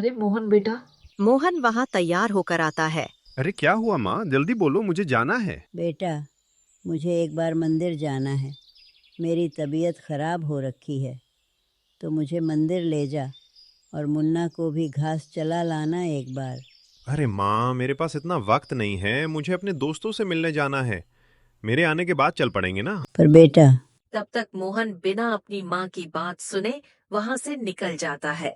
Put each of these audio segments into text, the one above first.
अरे मोहन बेटा। मोहन वहाँ तैयार होकर आता है। अरे क्या हुआ माँ, जल्दी बोलो, मुझे जाना है। बेटा, मुझे एक बार मंदिर जाना है। मेरी तबीयत खराब हो रखी है, तो मुझे मंदिर ले जा और मुन्ना को भी घास चला लाना एक बार। अरे माँ, मेरे पास इतना वक्त नहीं है, मुझे अपने दोस्तों से मिलने जाना है। मेरे आने के बाद चल पड़ेंगे ना। पर बेटा। तब तक मोहन बिना अपनी माँ की बात सुने वहाँ से निकल जाता है।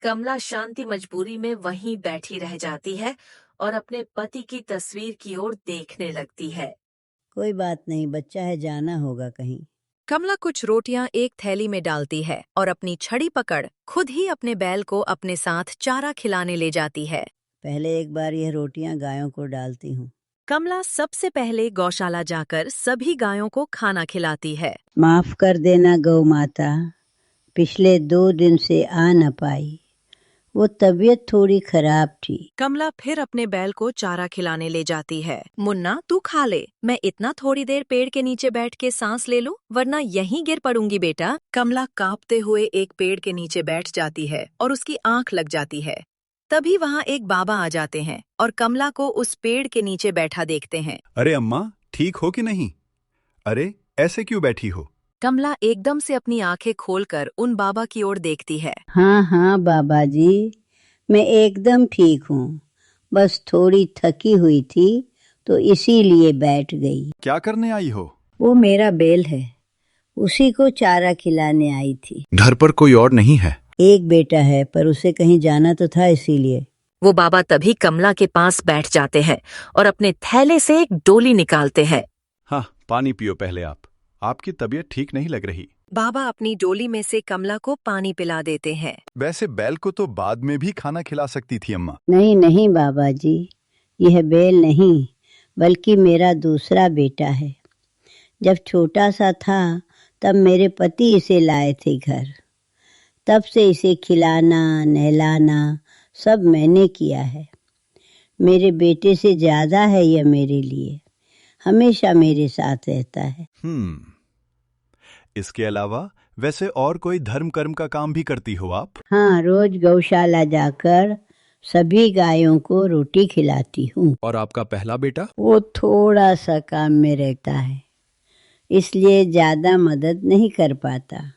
कमला शांति मजबूरी में वहीं बैठी रह जाती है और अपने पति की तस्वीर की ओर देखने लगती है। कोई बात नहीं, बच्चा है, जाना होगा कहीं। कमला कुछ रोटियां एक थैली में डालती है और अपनी छड़ी पकड़ खुद ही अपने बैल को अपने साथ चारा खिलाने ले जाती है। पहले एक बार यह रोटियां गायों को डालती हूँ। कमला सबसे पहले गौशाला जाकर सभी गायों को खाना खिलाती है। माफ कर देना गौ माता, पिछले 2 दिन से आ न पाई, वो तबीयत थोड़ी खराब थी। कमला फिर अपने बैल को चारा खिलाने ले जाती है। मुन्ना, तू खा ले, मैं इतना थोड़ी देर पेड़ के नीचे बैठ के सांस ले लूं, वरना यहीं गिर पड़ूंगी बेटा। कमला कांपते हुए एक पेड़ के नीचे बैठ जाती है और उसकी आंख लग जाती है। तभी वहाँ एक बाबा आ जाते हैं और कमला को उस पेड़ के नीचे बैठा देखते हैं। अरे अम्मा, ठीक हो कि नहीं? अरे ऐसे क्यों बैठी हो? कमला एकदम से अपनी आंखें खोलकर उन बाबा की ओर देखती है। हाँ हाँ बाबा जी, मैं एकदम ठीक हूँ, बस थोड़ी थकी हुई थी तो इसीलिए बैठ गई। क्या करने आई हो? वो मेरा बैल है, उसी को चारा खिलाने आई थी। घर पर कोई और नहीं है? एक बेटा है, पर उसे कहीं जाना तो था, इसीलिए। वो बाबा तभी कमला के पास बैठ जाते हैं और अपने थैले से एक डोली निकालते हैं। हाँ, पानी पियो पहले आप। आपकी तबीयत ठीक नहीं लग रही। बाबा अपनी डोली में से कमला को पानी पिला देते हैं। वैसे बैल को तो बाद में भी खाना खिला सकती थी अम्मा। नहीं नहीं बाबा जी, यह बैल नहीं, बल्कि मेरा दूसरा बेटा है। जब छोटा सा था तब मेरे पति इसे लाए थे घर। तब से इसे खिलाना नहलाना सब मैंने किया है। मेरे बेटे से ज्यादा है यह मेरे लिए, हमेशा मेरे साथ रहता है। इसके अलावा वैसे और कोई धर्म कर्म का काम भी करती हो आप? हाँ, रोज गौशाला जाकर सभी गायों को रोटी खिलाती हूँ। और आपका पहला बेटा? वो थोड़ा सा काम में रहता है, इसलिए ज्यादा मदद नहीं कर पाता,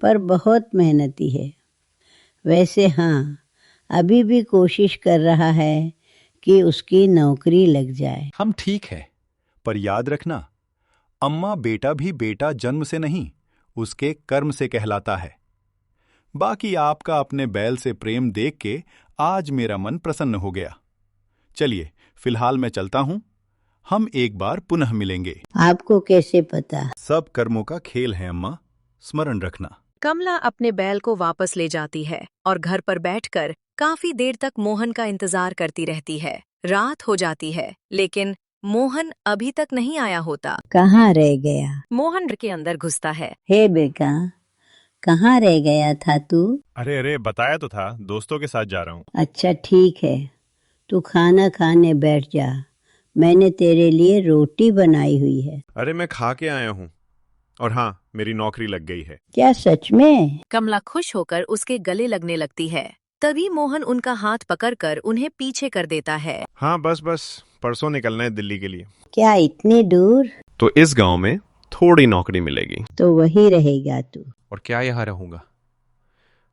पर बहुत मेहनती है। वैसे हाँ, अभी भी कोशिश कर रहा है कि उसकी नौकरी लग जाए। हम ठीक है, पर याद रखना, अम्मा, बेटा भी बेटा जन्म से नहीं, उसके कर्म से कहलाता है। बाकी आपका अपने बैल से प्रेम देख के आज मेरा मन प्रसन्न हो गया। चलिए, फिलहाल मैं चलता हूं, हम एक बार पुनः मिलेंगे। आपको कैसे पता? सब कर्मों का खेल है अम्मा, स्मरण रखना। कमला अपने बैल को वापस ले जाती है और घर पर बैठकर काफी देर तक मोहन का इंतजार करती रहती है। रात हो जाती है, लेकिन मोहन अभी तक नहीं आया होता। कहाँ रह गया? मोहन घर के अंदर घुसता है। हे बेटा, कहाँ रह गया था तू? अरे बताया तो था, दोस्तों के साथ जा रहा हूँ। अच्छा ठीक है, तू खाना खाने बैठ जा, मैंने तेरे लिए रोटी बनाई हुई है। अरे मैं खा के आया हूँ, और हाँ, मेरी नौकरी लग गई है। क्या सच में? कमला खुश होकर उसके गले लगने लगती है। तभी मोहन उनका हाथ पकड़कर उन्हें पीछे कर देता है। हाँ, बस परसों निकलना है दिल्ली के लिए। क्या इतनी दूर? तो इस गांव में थोड़ी नौकरी मिलेगी। तो वही रहेगा तू? और क्या यहाँ रहूंगा?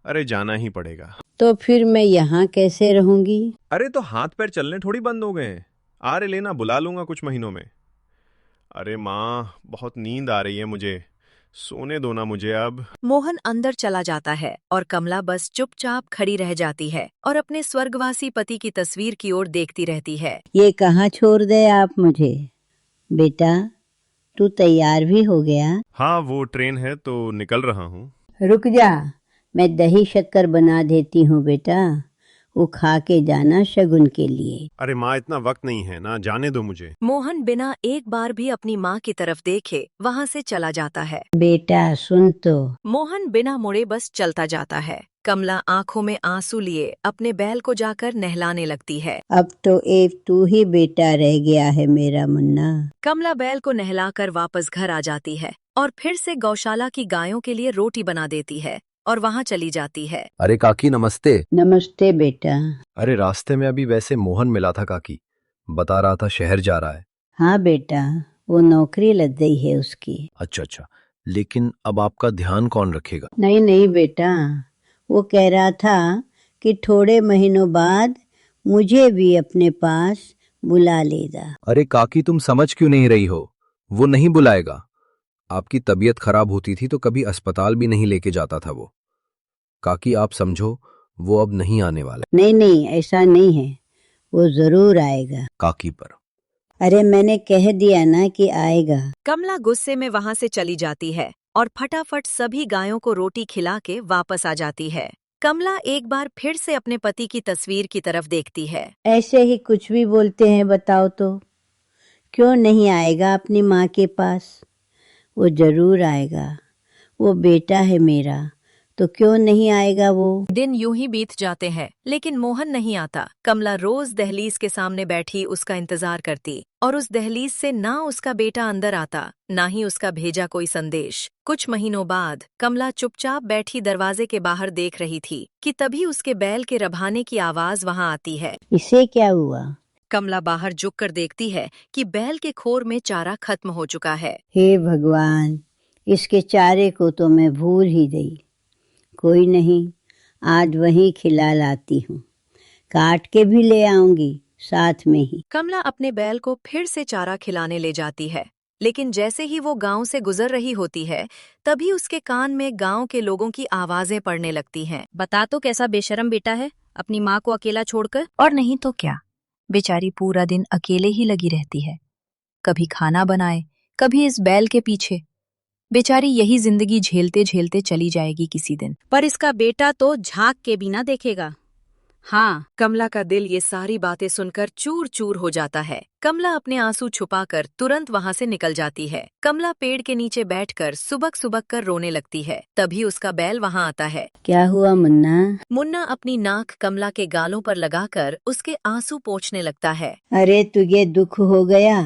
अरे जाना ही पड़ेगा। तो फिर मैं यहाँ कैसे रहूंगी? अरे तो हाथ पैर चलने थोड़ी बंद हो गए हैं, आ रहे लेना, बुला लूंगा कुछ महीनों में। अरे माँ, बहुत नींद आ रही है मुझे, सोने दो ना मुझे अब। मोहन अंदर चला जाता है और कमला बस चुपचाप खड़ी रह जाती है और अपने स्वर्गवासी पति की तस्वीर की ओर देखती रहती है। ये कहाँ छोड़ दे आप मुझे? बेटा, तू तैयार भी हो गया? हाँ, वो ट्रेन है तो निकल रहा हूँ। रुक जा, मैं दही शक्कर बना देती हूँ बेटा, वो खा के जाना शगुन के लिए। अरे माँ, इतना वक्त नहीं है ना, जाने दो मुझे। मोहन बिना एक बार भी अपनी माँ की तरफ देखे वहाँ से चला जाता है। बेटा सुन तो। मोहन बिना मुड़े बस चलता जाता है। कमला आंखों में आंसू लिए अपने बैल को जाकर नहलाने लगती है। अब तो एक तू ही बेटा रह गया है मेरा मुन्ना। कमला बैल को नहलाकर वापस घर आ जाती है और फिर से गौशाला की गायों के लिए रोटी बना देती है। और वहाँ चली जाती है। अरे काकी नमस्ते। नमस्ते बेटा। अरे रास्ते में अभी वैसे मोहन मिला था काकी, बता रहा था शहर जा रहा है। हाँ बेटा, वो नौकरी लग गई है उसकी। अच्छा, लेकिन अब आपका ध्यान कौन रखेगा? नहीं नहीं बेटा, वो कह रहा था कि थोड़े महीनों बाद मुझे भी अपने पास बुला लेगा। अरे काकी तुम समझ क्यों नहीं रही हो? वो नहीं बुलाएगा। आपकी तबीयत खराब होती थी तो कभी अस्पताल भी नहीं लेके जाता था वो। काकी आप समझो, वो अब नहीं आने वाला है। नहीं नहीं, ऐसा नहीं है, वो जरूर आएगा। काकी पर अरे मैंने कह दिया ना कि आएगा। कमला गुस्से में वहाँ से चली जाती है और फटाफट सभी गायों को रोटी खिला के वापस आ जाती है। कमला एक बार फिर से अपने पति की तस्वीर की तरफ देखती है। ऐसे ही कुछ भी बोलते हैं, बताओ तो क्यों नहीं आएगा अपनी माँ के पास? वो जरूर आएगा, वो बेटा है मेरा, तो क्यों नहीं आएगा वो? दिन यूं ही बीत जाते हैं, लेकिन मोहन नहीं आता। कमला रोज दहलीज के सामने बैठी उसका इंतजार करती और उस दहलीज से ना उसका बेटा अंदर आता, ना ही उसका भेजा कोई संदेश। कुछ महीनों बाद कमला चुपचाप बैठी दरवाजे के बाहर देख रही थी कि तभी उसके बैल के रभाने की आवाज वहां आती है। इसे क्या हुआ? कमला बाहर झुककर देखती है कि बैल के खोर में चारा खत्म हो चुका है। हे भगवान, इसके चारे को तो मैं भूल ही गई। कोई नहीं, आज वहीं खिला लाती हूँ, काट के भी ले आऊंगी साथ में ही। कमला अपने बैल को फिर से चारा खिलाने ले जाती है, लेकिन जैसे ही वो गांव से गुजर रही होती है, तभी उसके कान में गांव के लोगों की आवाजें पड़ने लगती हैं। बता तो कैसा बेशरम बेटा है, अपनी माँ को अकेला छोड़कर। और नहीं तो क्या, बेचारी पूरा दिन अकेले ही लगी रहती है, कभी खाना बनाए, कभी इस बैल के पीछे। बेचारी यही जिंदगी झेलते झेलते चली जाएगी किसी दिन। पर इसका बेटा तो झांक के भी ना देखेगा। हाँ, कमला का दिल ये सारी बातें सुनकर चूर चूर हो जाता है। कमला अपने आंसू छुपाकर तुरंत वहां से निकल जाती है। कमला पेड़ के नीचे बैठकर सुबक सुबक कर रोने लगती है। तभी उसका बैल वहां आता है। क्या हुआ मुन्ना? मुन्ना अपनी नाक कमला के गालों पर लगाकर उसके आंसू पोंछने लगता है। अरे तुझे दुख हो गया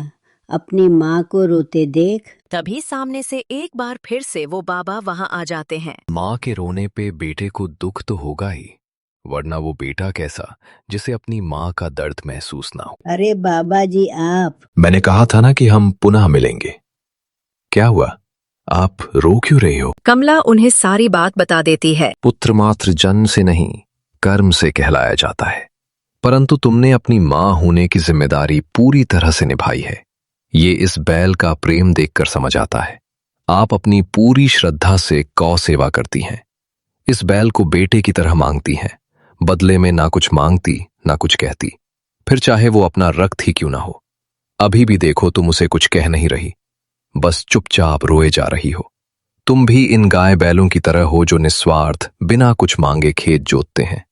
अपनी माँ को रोते देख? तभी सामने से एक बार फिर से वो बाबा वहां आ जाते हैं। माँ के रोने पे बेटे को दुख तो होगा ही, वरना वो बेटा कैसा जिसे अपनी माँ का दर्द महसूस ना हो। अरे बाबा जी आप। मैंने कहा था ना कि हम पुनः मिलेंगे। क्या हुआ, आप रो क्यों रही हो? कमला उन्हें सारी बात बता देती है। पुत्र मात्र जन्म से नहीं, कर्म से कहलाया जाता है, परंतु तुमने अपनी माँ होने की जिम्मेदारी पूरी तरह से निभाई है। ये इस बैल का प्रेम देखकर समझ आता है। आप अपनी पूरी श्रद्धा से गौ सेवा करती हैं, इस बैल को बेटे की तरह मांगती हैं, बदले में ना कुछ मांगती ना कुछ कहती, फिर चाहे वो अपना रक्त ही क्यों ना हो। अभी भी देखो तुम उसे कुछ कह नहीं रही, बस चुपचाप रोए जा रही हो। तुम भी इन गाय बैलों की तरह हो जो निस्वार्थ बिना कुछ मांगे खेत जोतते हैं।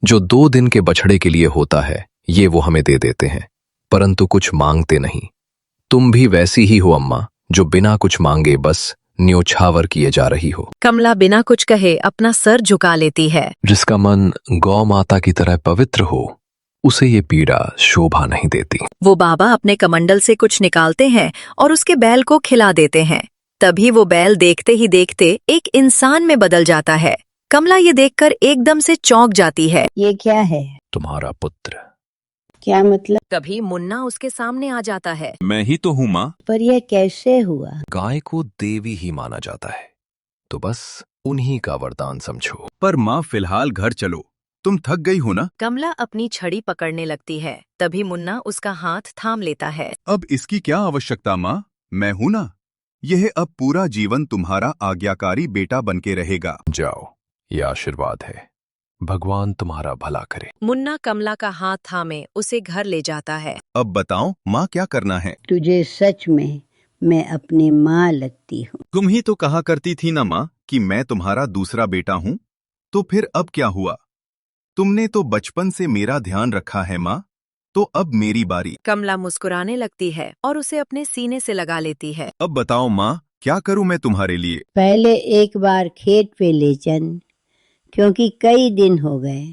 जो 2 दिन के बछड़े के लिए होता है ये वो हमें दे देते हैं, परंतु कुछ मांगते नहीं। तुम भी वैसी ही हो अम्मा, जो बिना कुछ मांगे बस न्योछावर किए जा रही हो। कमला बिना कुछ कहे अपना सर झुका लेती है। जिसका मन गौ माता की तरह पवित्र हो, उसे ये पीड़ा शोभा नहीं देती। वो बाबा अपने कमंडल से कुछ निकालते हैं और उसके बैल को खिला देते हैं। तभी वो बैल देखते ही देखते एक इंसान में बदल जाता है। कमला ये देखकर एकदम से चौंक जाती है। ये क्या है? तुम्हारा पुत्र। क्या मतलब? तभी मुन्ना उसके सामने आ जाता है। मैं ही तो हूँ माँ। पर यह कैसे हुआ? गाय को देवी ही माना जाता है, तो बस उन्हीं का वरदान समझो। पर माँ फिलहाल घर चलो, तुम थक गई हो ना? कमला अपनी छड़ी पकड़ने लगती है। तभी मुन्ना उसका हाथ थाम लेता है। अब इसकी क्या आवश्यकता माँ, मैं हूं ना। यह अब पूरा जीवन तुम्हारा आज्ञाकारी बेटा बनके रहेगा। जाओ, ये आशीर्वाद है, भगवान तुम्हारा भला करे। मुन्ना कमला का हाथ थामे उसे घर ले जाता है। अब बताओ माँ क्या करना है? तुझे सच में मैं अपनी माँ लगती हूँ। तुम ही तो कहा करती थी ना माँ कि मैं तुम्हारा दूसरा बेटा हूँ, तो फिर अब क्या हुआ? तुमने तो बचपन से मेरा ध्यान रखा है माँ, तो अब मेरी बारी। कमला मुस्कुराने लगती है और उसे अपने सीने से लगा लेती है। अब बताओ माँ, क्या करूँ मैं तुम्हारे लिए? पहले एक बार खेत पे ले चल, क्योंकि कई दिन हो गए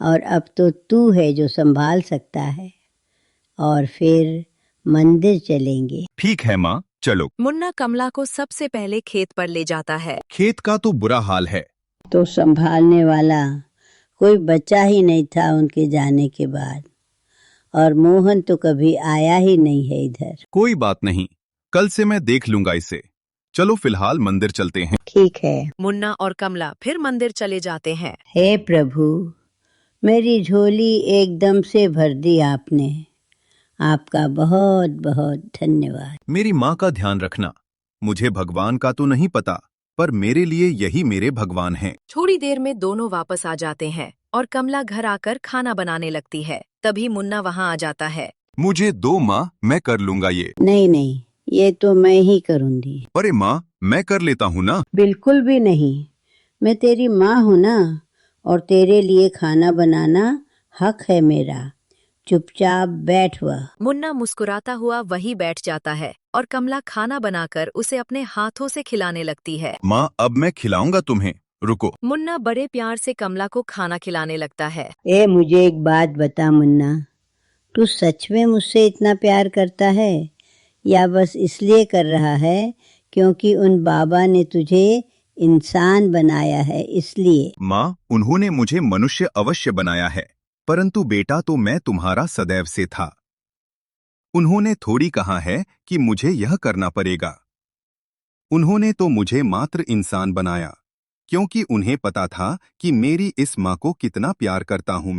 और अब तो तू है जो संभाल सकता है, और फिर मंदिर चलेंगे। ठीक है माँ, चलो। मुन्ना कमला को सबसे पहले खेत पर ले जाता है। खेत का तो बुरा हाल है, तो संभालने वाला कोई बचा ही नहीं था उनके जाने के बाद, और मोहन तो कभी आया ही नहीं है इधर। कोई बात नहीं, कल से मैं देख लूंगा इसे। चलो फिलहाल मंदिर चलते हैं। ठीक है। मुन्ना और कमला फिर मंदिर चले जाते हैं। हे प्रभु, मेरी झोली एकदम से भर दी आपने। आपका बहुत बहुत धन्यवाद। मेरी माँ का ध्यान रखना। मुझे भगवान का तो नहीं पता, पर मेरे लिए यही मेरे भगवान हैं। थोड़ी देर में दोनों वापस आ जाते हैं और कमला घर आकर खाना बनाने लगती है। तभी मुन्ना वहाँ आ जाता है। मुझे दो माँ, मैं कर लूंगा ये। नहीं नहीं, ये तो मैं ही करूँगी। अरे माँ, मैं कर लेता हूँ ना। बिल्कुल भी नहीं, मैं तेरी माँ हूँ ना, और तेरे लिए खाना बनाना हक है मेरा। चुपचाप बैठ वह। मुन्ना मुस्कुराता हुआ वहीं बैठ जाता है और कमला खाना बनाकर उसे अपने हाथों से खिलाने लगती है। माँ, अब मैं खिलाऊंगा तुम्हें, रुको। मुन्ना बड़े प्यार से कमला को खाना खिलाने लगता है। मुझे एक बात बता मुन्ना, तू सच में मुझसे इतना प्यार करता है या बस इसलिए कर रहा है क्योंकि उन बाबा ने तुझे इंसान बनाया है इसलिए? माँ, उन्होंने मुझे मनुष्य अवश्य बनाया है, परंतु बेटा तो मैं तुम्हारा सदैव से था। उन्होंने थोड़ी कहा है कि मुझे यह करना पड़ेगा। उन्होंने तो मुझे मात्र इंसान बनाया, क्योंकि उन्हें पता था कि मेरी इस माँ को कितना प्यार करता हूँ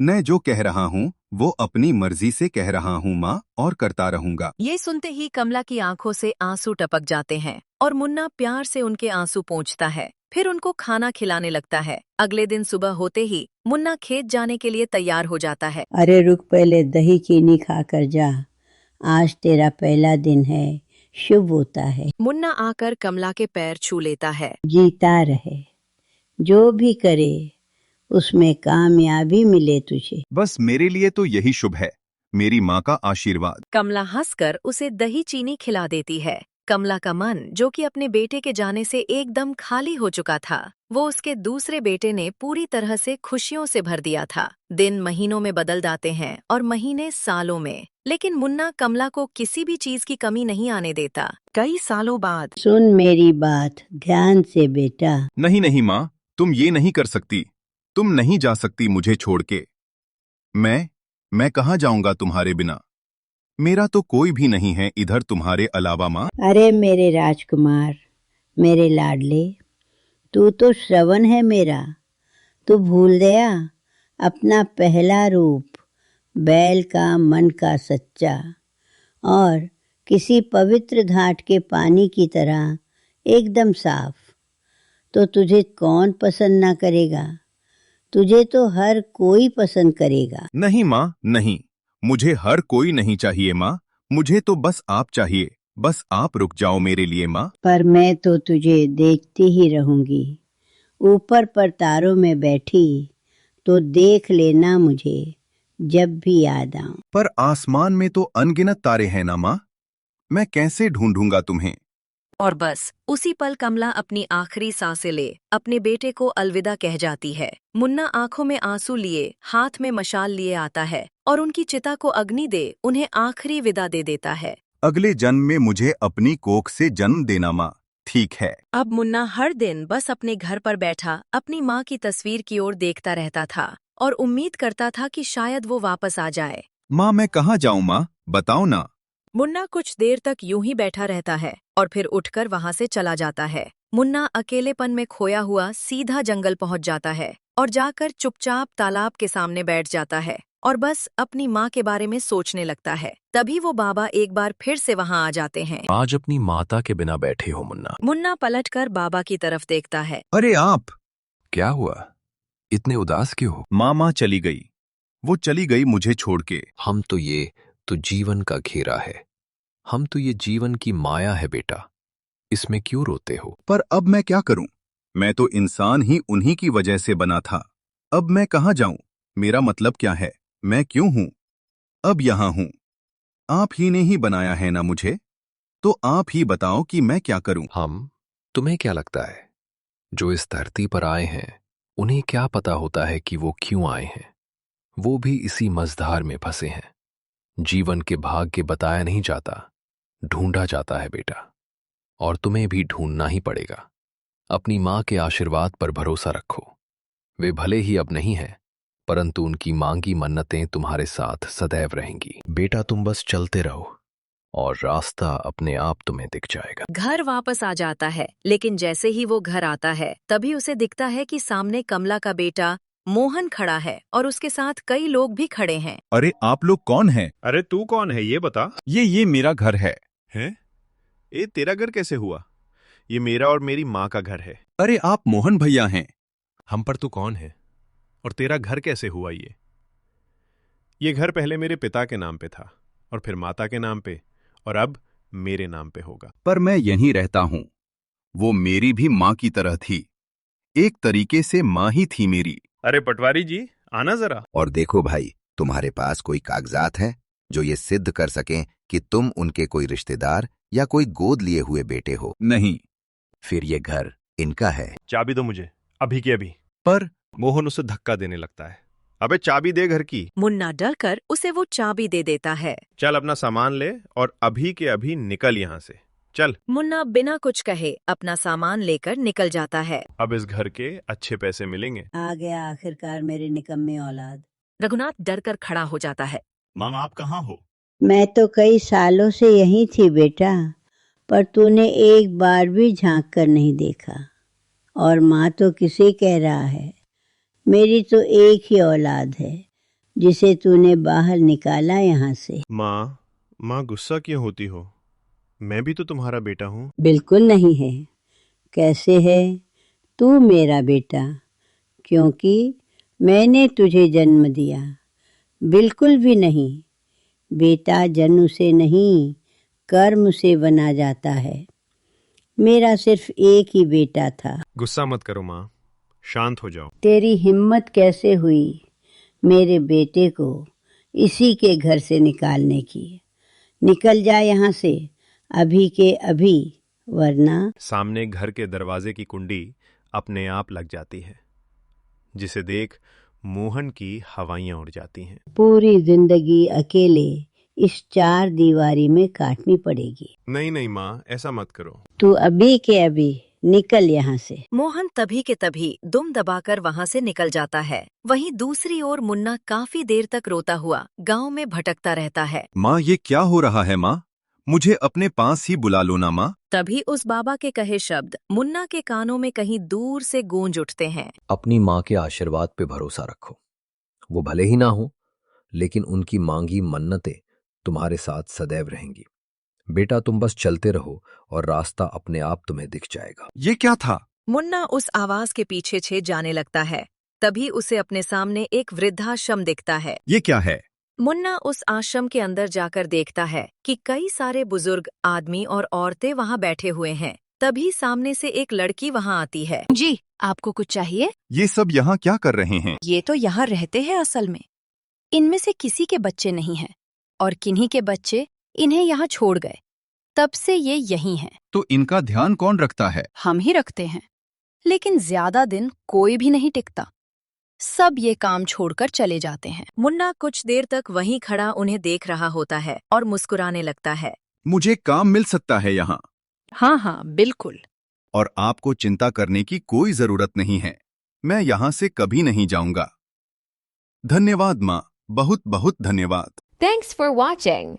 मैं जो कह रहा हूँ वो अपनी मर्जी से कह रहा हूँ माँ, और करता रहूंगा। ये सुनते ही कमला की आंखों से आंसू टपक जाते हैं और मुन्ना प्यार से उनके आंसू पोंछता है, फिर उनको खाना खिलाने लगता है। अगले दिन सुबह होते ही मुन्ना खेत जाने के लिए तैयार हो जाता है। अरे रुक, पहले दही चीनी खा कर जा, आज तेरा पहला दिन है, शुभ होता है। मुन्ना आकर कमला के पैर छू लेता है। जीता रहे, जो भी करे उसमें कामयाबी मिले तुझे। बस मेरे लिए तो यही शुभ है, मेरी माँ का आशीर्वाद। कमला हंसकर उसे दही चीनी खिला देती है। कमला का मन, जो कि अपने बेटे के जाने से एकदम खाली हो चुका था, वो उसके दूसरे बेटे ने पूरी तरह से खुशियों से भर दिया था। दिन महीनों में बदल जाते हैं और महीने सालों में, लेकिन मुन्ना कमला को किसी भी चीज की कमी नहीं आने देता। कई सालों बाद सुन मेरी बात ध्यान से बेटा। नहीं नहीं माँ, तुम ये नहीं कर सकती। तुम नहीं जा सकती मुझे छोड़ के। मैं कहाँ जाऊंगा तुम्हारे बिना? मेरा तो कोई भी नहीं है इधर तुम्हारे अलावा माँ। अरे मेरे राजकुमार, मेरे लाडले, तू तो श्रवण है मेरा। तू भूल गया अपना पहला रूप, बैल का मन का सच्चा, और किसी पवित्र घाट के पानी की तरह एकदम साफ। तो तुझे कौन पसंद ना करेगा? तुझे तो हर कोई पसंद करेगा। नहीं माँ, नहीं, मुझे हर कोई नहीं चाहिए माँ, मुझे तो बस आप चाहिए। बस आप रुक जाओ मेरे लिए माँ। पर मैं तो तुझे देखती ही रहूंगी, ऊपर पर तारों में बैठी, तो देख लेना मुझे जब भी याद आऊं। पर आसमान में तो अनगिनत तारे हैं ना माँ, मैं कैसे ढूंढूंगा तुम्हें? और बस उसी पल कमला अपनी आखिरी सांसें ले अपने बेटे को अलविदा कह जाती है। मुन्ना आंखों में आंसू लिए, हाथ में मशाल लिए आता है और उनकी चिता को अग्नि दे उन्हें आखिरी विदा दे देता है। अगले जन्म में मुझे अपनी कोख से जन्म देना माँ, ठीक है? अब मुन्ना हर दिन बस अपने घर पर बैठा अपनी माँ की तस्वीर की ओर देखता रहता था और उम्मीद करता था कि शायद वो वापस आ जाए। माँ, मैं कहाँ जाऊँ माँ, बताओ ना। मुन्ना कुछ देर तक यूं ही बैठा रहता है और फिर उठकर वहां से चला जाता है। मुन्ना अकेलेपन में खोया हुआ सीधा जंगल पहुंच जाता है और जाकर चुपचाप तालाब के सामने बैठ जाता है और बस अपनी माँ के बारे में सोचने लगता है। तभी वो बाबा एक बार फिर से वहां आ जाते हैं। आज अपनी माता के बिना बैठे हो मुन्ना। मुन्ना पलटकर बाबा की तरफ देखता है। अरे आप! क्या हुआ, इतने उदास क्यों हो? माँ चली गई, वो चली गई मुझे छोड़ के। हम तो ये तो जीवन का घेरा है, हम तो ये जीवन की माया है बेटा, इसमें क्यों रोते हो? पर अब मैं क्या करूं? मैं तो इंसान ही उन्हीं की वजह से बना था। अब मैं कहाँ जाऊं? मेरा मतलब क्या है? मैं क्यों हूं? अब यहाँ हूं। आप ही ने ही बनाया है ना मुझे, तो आप ही बताओ कि मैं क्या करूं? तुम्हें क्या लगता है, जो इस धरती पर आए हैं उन्हें क्या पता होता है कि वो क्यों आए हैं? वो भी इसी मझधार में फंसे हैं। जीवन के भाग्य बताया नहीं जाता, ढूंढा जाता है बेटा, और तुम्हें भी ढूंढना ही पड़ेगा। अपनी माँ के आशीर्वाद पर भरोसा रखो। वे भले ही अब नहीं हैं, परंतु उनकी मांगी मन्नतें तुम्हारे साथ सदैव रहेंगी। बेटा तुम बस चलते रहो और रास्ता अपने आप तुम्हें दिख जाएगा। घर वापस आ जाता है, लेकिन जैसे ही वो घर आता है तभी उसे दिखता है कि सामने कमला का बेटा मोहन खड़ा है और उसके साथ कई लोग भी खड़े हैं। अरे आप लोग कौन हैं? अरे तू कौन है ये बता। ये मेरा घर है। हैं? ये तेरा घर कैसे हुआ? ये मेरा और मेरी माँ का घर है। अरे आप मोहन भैया हैं। हम पर तू कौन है और तेरा घर कैसे हुआ? ये घर पहले मेरे पिता के नाम पे था और फिर माता के नाम पे और अब मेरे नाम पे होगा। पर मैं यहीं रहता हूँ। वो मेरी भी माँ की तरह थी, एक तरीके से माँ ही थी मेरी। अरे पटवारी जी, आना जरा। और देखो भाई, तुम्हारे पास कोई कागजात हैं जो ये सिद्ध कर सकें कि तुम उनके कोई रिश्तेदार या कोई गोद लिए हुए बेटे हो? नहीं। फिर ये घर इनका है। चाबी दो मुझे, अभी की अभी। पर मोहन उसे धक्का देने लगता है। अबे चाबी दे घर की। मुन्ना डरकर उसे वो चाबी दे देता है। चल अपना सामान ले और अभी के अभी निकल यहाँ से, चल। मुन्ना बिना कुछ कहे अपना सामान लेकर निकल जाता है। अब इस घर के अच्छे पैसे मिलेंगे। आ गया आखिरकार मेरे निकम्मे औलाद। रघुनाथ डरकर खड़ा हो जाता है। मामा आप कहाँ हो? मैं तो कई सालों से यहीं थी बेटा, पर तूने एक बार भी झांक कर नहीं देखा। और माँ तो किसे कह रहा है, मेरी तो एक ही औलाद है जिसे तूने बाहर निकाला यहाँ से। माँ गुस्सा क्यों होती हो? मैं भी तो तुम्हारा बेटा हूँ। बिल्कुल नहीं है। कैसे है तू मेरा बेटा? क्योंकि मैंने तुझे जन्म दिया। बिल्कुल भी नहीं। बेटा जन्म से नहीं, कर्म से बना जाता है। मेरा सिर्फ एक ही बेटा था। गुस्सा मत करो माँ, शांत हो जाओ। तेरी हिम्मत कैसे हुई मेरे बेटे को इसी के घर से निकालने की? निकल जा यहाँ से अभी के अभी, वरना। सामने घर के दरवाजे की कुंडी अपने आप लग जाती है, जिसे देख मोहन की हवाइयां उड़ जाती हैं। पूरी जिंदगी अकेले इस चार दीवारी में काटनी पड़ेगी। नहीं माँ, ऐसा मत करो। तू अभी के अभी निकल यहाँ से। मोहन तभी के तभी दुम दबाकर वहाँ से निकल जाता है। वहीं दूसरी ओर मुन्ना काफी देर तक रोता हुआ गांव में भटकता रहता है। माँ ये क्या हो रहा है माँ? मुझे अपने पास ही बुला लो ना माँ। तभी उस बाबा के कहे शब्द मुन्ना के कानों में कहीं दूर से गूंज उठते हैं। अपनी माँ के आशीर्वाद पे भरोसा रखो। वो भले ही ना हो, लेकिन उनकी मांगी मन्नतें तुम्हारे साथ सदैव रहेंगी। बेटा तुम बस चलते रहो और रास्ता अपने आप तुम्हें दिख जाएगा। ये क्या था? मुन्ना उस आवाज के पीछे जाने लगता है। तभी उसे अपने सामने एक वृद्धाश्रम दिखता है। ये क्या है? मुन्ना उस आश्रम के अंदर जाकर देखता है कि कई सारे बुजुर्ग आदमी और औरतें वहाँ बैठे हुए हैं। तभी सामने से एक लड़की वहाँ आती है। जी, आपको कुछ चाहिए? ये सब यहाँ क्या कर रहे हैं? ये तो यहाँ रहते हैं असल में। इनमें से किसी के बच्चे नहीं हैं और किन्हीं के बच्चे इन्हें यहाँ छोड़ गए। तब से ये यहीं हैं। तो इनका ध्यान कौन रखता है? हम ही रखते हैं, लेकिन ज्यादा दिन कोई भी नहीं टिकता। सब ये काम छोड़कर चले जाते हैं। मुन्ना कुछ देर तक वहीं खड़ा उन्हें देख रहा होता है और मुस्कुराने लगता है। मुझे काम मिल सकता है यहाँ। हाँ, बिल्कुल। और आपको चिंता करने की कोई जरूरत नहीं है। मैं यहाँ से कभी नहीं जाऊंगा। धन्यवाद माँ, बहुत बहुत धन्यवाद। Thanks for watching.